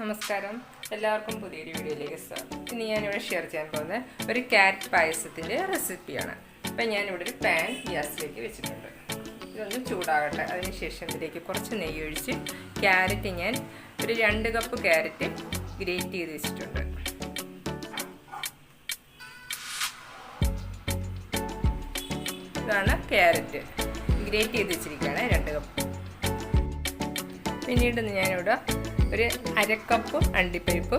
നമസ്കാരം, എല്ലാവർക്കും പുതിയൊരു വീഡിയോയിലേക്ക് സ്വാഗതം. ഇന്ന് ഞാനിവിടെ ഷെയർ ചെയ്യാൻ പോകുന്നത് ഒരു ക്യാരറ്റ് പായസത്തിൻ്റെ റെസിപ്പിയാണ്. അപ്പം ഞാനിവിടെ ഒരു പാൻ ഗ്യാസിലേക്ക് വെച്ചിട്ടുണ്ട്. ഇതൊന്ന് ചൂടാകട്ടെ. അതിനുശേഷം ഇതിലേക്ക് കുറച്ച് നെയ്യ് ഒഴിച്ച് ക്യാരറ്റ് ഞാൻ ഒരു 2 കപ്പ് ക്യാരറ്റ് ഗ്രേറ്റ് ചെയ്ത് വെച്ചിട്ടുണ്ട്. ഇതാണ് ക്യാരറ്റ് ഗ്രേറ്റ് ചെയ്ത് വെച്ചിരിക്കുകയാണ് 2 കപ്പ്. പിന്നീട് ഞാനിവിടെ ഒരു 1/2 കപ്പ് അണ്ടിപ്പരിപ്പ്,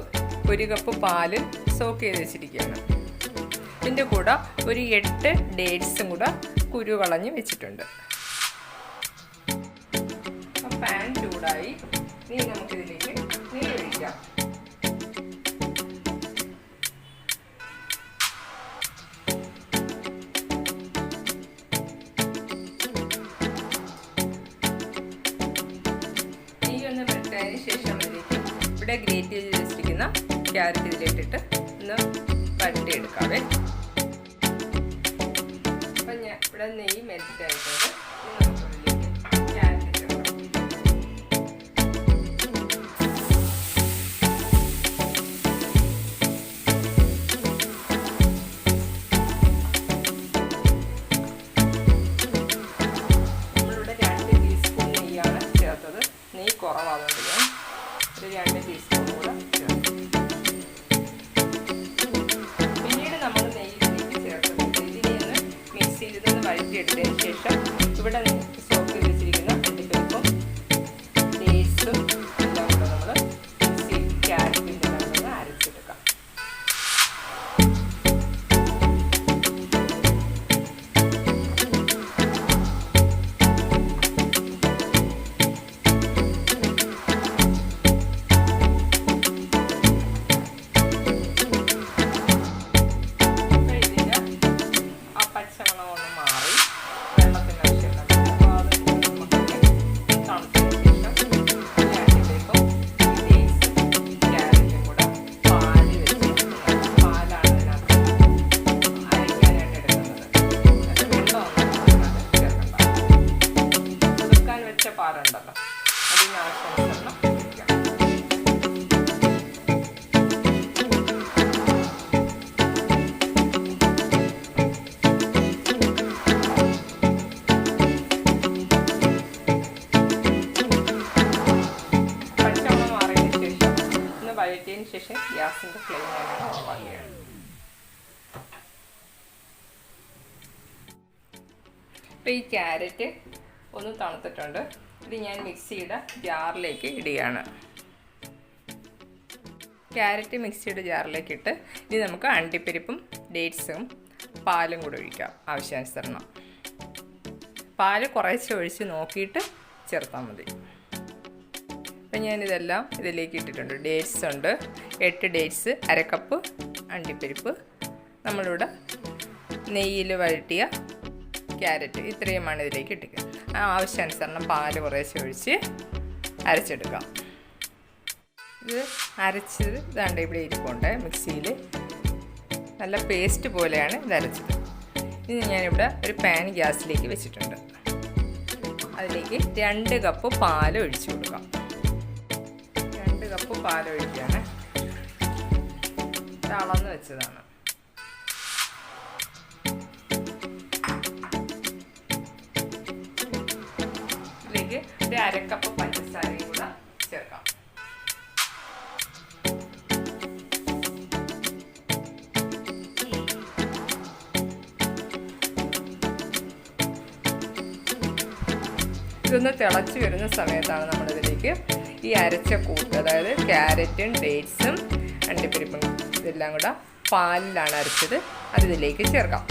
1 കപ്പ് പാല് സോക്ക് ചെയ്ത് വെച്ചിരിക്കുകയാണ്. ഇതിൻ്റെ കൂടെ ഒരു 8 ഡേറ്റ്സും കൂടെ കുരു കളഞ്ഞ് വെച്ചിട്ടുണ്ട്. പാൻ ചൂടായി. ഇനി നമുക്കിതിലേക്ക് നെയ്യ് ഒഴിക്കാം. ശേഷം ഇവിടെ ഗ്രേറ്റ് ചെയ്ത് വെച്ചിരിക്കുന്ന ക്യാരറ്റ് ഇതിലേക്കിട്ട് ഒന്ന് വരട്ടിയെടുക്കാവേ. അപ്പം ഞാൻ ഇവിടെ നെയ്യ് മെൽറ്റ് ആയിട്ടുണ്ട്. ക്യാരറ്റ് നമ്മളിവിടെ 2 ടീസ്പൂൺ നെയ്യാണ് ചേർത്തത്. നെയ്യ് കുറവാകുന്നുണ്ട്. ഒരു 2 ടീസ്പൂൺ കൂടെ ചേർക്കും. പിന്നീട് നമ്മൾ നെയ്യിലേക്ക് ചേർക്കുന്നത് ഇതിനെ ഒന്ന് മിക്സ് ചെയ്തൊന്ന് വഴറ്റിയെടുത്തതിന് ശേഷം ഇവിടെ സോക്ക് ചെയ്ത് വെച്ചിരിക്കുന്ന അണ്ടിപ്പരിപ്പും ഡേറ്റ്സും എല്ലാം കൂടെ നമ്മൾ മിക്സ് ചെയ്ത് ക്യാരറ്റിൻ്റെ ഒന്ന് അരച്ചെടുക്കാം. പാലുണ്ടല്ലോ അതിനാവശ്യമുള്ള പച്ചമണം മാറിയതിന് ശേഷം ഒന്ന് വഴറ്റിയതിന് ശേഷം ഗ്യാസിൻ്റെ ഫ്ലെയിം ഞാൻ ഓഫാക്കുകയാണ്. അപ്പോൾ ഈ ക്യാരറ്റ് ഒന്ന് തണുത്തിട്ടുണ്ട്. ഇത് ഞാൻ മിക്സിയുടെ ജാറിലേക്ക് ഇടുകയാണ്. ക്യാരറ്റ് മിക്സിയുടെ ജാറിലേക്ക് ഇട്ട് ഇത് നമുക്ക് അണ്ടിപ്പരിപ്പും ഡേറ്റ്സും പാലും കൂടെ ഒഴിക്കാം ആവശ്യാനുസരണം. പാല് കുറേശ്ശെ ഒഴിച്ച് നോക്കിയിട്ട് ചേർത്താൽ മതി. അപ്പം ഞാനിതെല്ലാം ഇതിലേക്ക് ഇട്ടിട്ടുണ്ട്. ഡേറ്റ്സ് ഉണ്ട്, 8 ഡേറ്റ്സ്, 1/2 കപ്പ് അണ്ടിപ്പരിപ്പ്, നമ്മളിവിടെ നെയ്യിൽ വഴറ്റിയ ക്യാരറ്റ്, ഇത്രയുമാണ് ഇതിലേക്ക് ഇട്ടിക്കുക. ആവശ്യാനുസരണം പാല് കുറേശ്ശെ ഒഴിച്ച് അരച്ചെടുക്കാം. ഇത് അരച്ചത് ഇതാണ്ട് ഇവിടെ ഇരിപ്പുണ്ട് മിക്സിയിൽ. നല്ല പേസ്റ്റ് പോലെയാണ് ഇത് അരച്ചത്. ഇനി ഞാനിവിടെ ഒരു പാൻ ഗ്യാസിലേക്ക് വെച്ചിട്ടുണ്ട്. അതിലേക്ക് 2 കപ്പ് പാല് ഒഴിച്ചു കൊടുക്കാം. 2 കപ്പ് പാല് ഒഴിക്കുകയാണ്. ഇത് അളന്ന് വെച്ചതാണ്. ഒരു 1/2 കപ്പ് പഞ്ചസാരയും കൂടെ ചേർക്കാം. ഇതൊന്ന് തിളച്ച് വരുന്ന സമയത്താണ് നമ്മളിതിലേക്ക് ഈ അരച്ച കൂട്ട്, അതായത് ക്യാരറ്റും ഡേറ്റ്സും അണ്ടിപ്പരിപ്പും ഇതെല്ലാം കൂടെ പാലിലാണ് അരച്ചത്, അതിലേക്ക് ചേർക്കാം.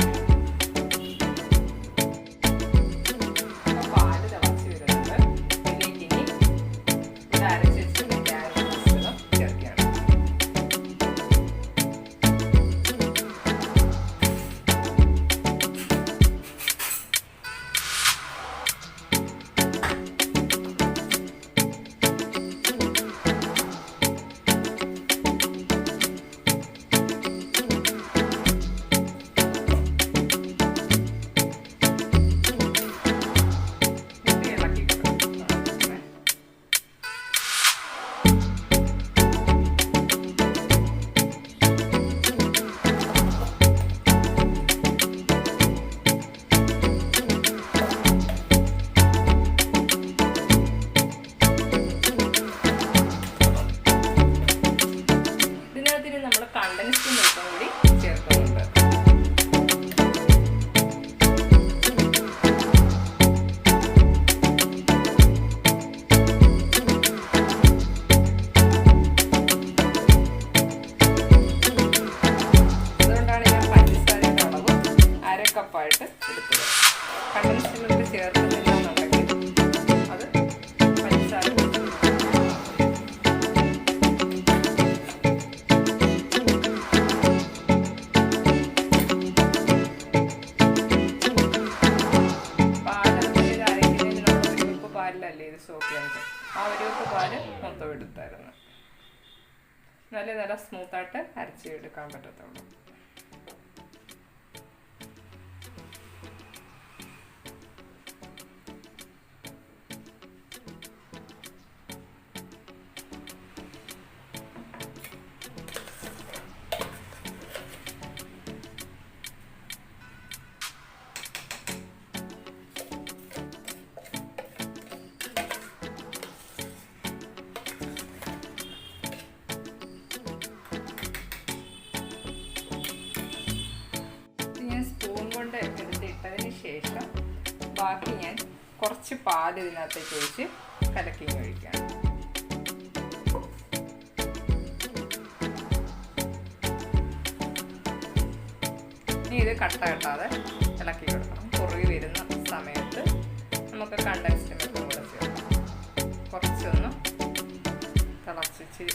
പാലിലല്ലേ ഇത് സോക്ക് ചെയ്യുന്നത്. ആ ഒരു കപ്പ് പാല് മൊത്തം എടുത്തായിരുന്നു. നല്ല സ്മൂത്തായിട്ട് അരച്ച് എടുക്കാൻ പറ്റത്തുള്ളൂ. എടുത്തിട്ടതിന് ശേഷം ബാക്കി ഞാൻ കുറച്ച് പാല് ഇതിനകത്തേക്ക് ഒഴിച്ച് കലക്കി ഒഴിക്കുകയാണ്. ഇനി ഇത് കട്ടാതെ ഇളക്കി കൊടുക്കണം. കുറുകി വരുന്ന സമയത്ത് നമുക്ക് കണ്ടൻസ്ഡ് മിൽക്കും കൂടെ ചേർക്കാം. കുറച്ചൊന്ന് തിളച്ചിച്ച്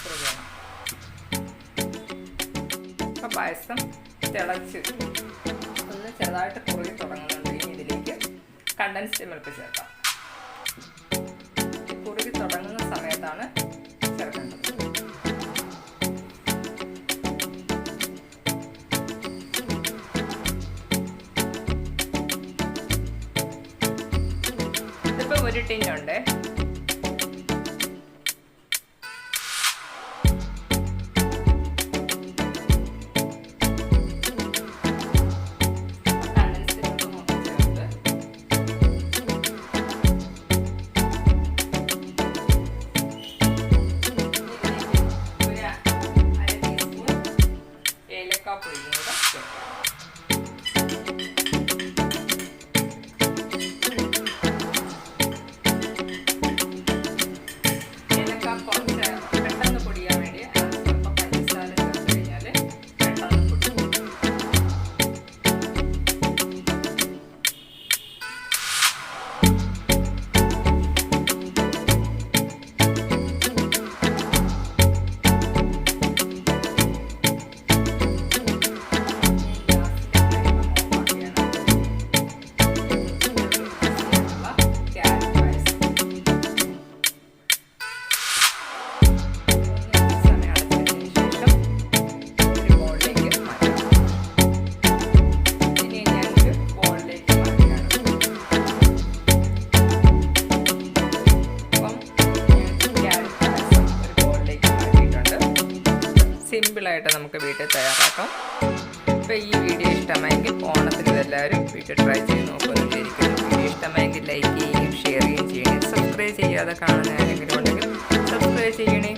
കുറുകണം. അപ്പോൾ പായസം തിളച്ച് ഒന്ന് ചെറുതായിട്ട് കുറുകി തുടങ്ങുന്നുണ്ടെങ്കിൽ ഇതിലേക്ക് കണ്ടൻസ്ഡ് മിൽക്ക് ചേർക്കാം. കുറുകി തുടങ്ങുന്ന സമയത്താണ് ചേർക്കേണ്ടത്. ഇതിപ്പോൾ ഒരു ടിന്നുണ്ട്. സിമ്പിളായിട്ട് നമുക്ക് വീട്ടിൽ തയ്യാറാക്കാം. അപ്പോൾ ഈ വീഡിയോ ഇഷ്ടമായെങ്കിൽ ഓണത്തിന് ഇതെല്ലാവരും വീട്ടിൽ ട്രൈ ചെയ്ത് നോക്കുമെന്ന് വിചാരിക്കുന്നു. വീഡിയോ ഇഷ്ടമായെങ്കിൽ ലൈക്ക് ചെയ്യുകയും ഷെയർ ചെയ്യുകയും ചെയ്യണേ. സബ്സ്ക്രൈബ് ചെയ്യാതെ കാണുന്ന ആരെങ്കിലും ഉണ്ടെങ്കിൽ സബ്സ്ക്രൈബ് ചെയ്യണേ.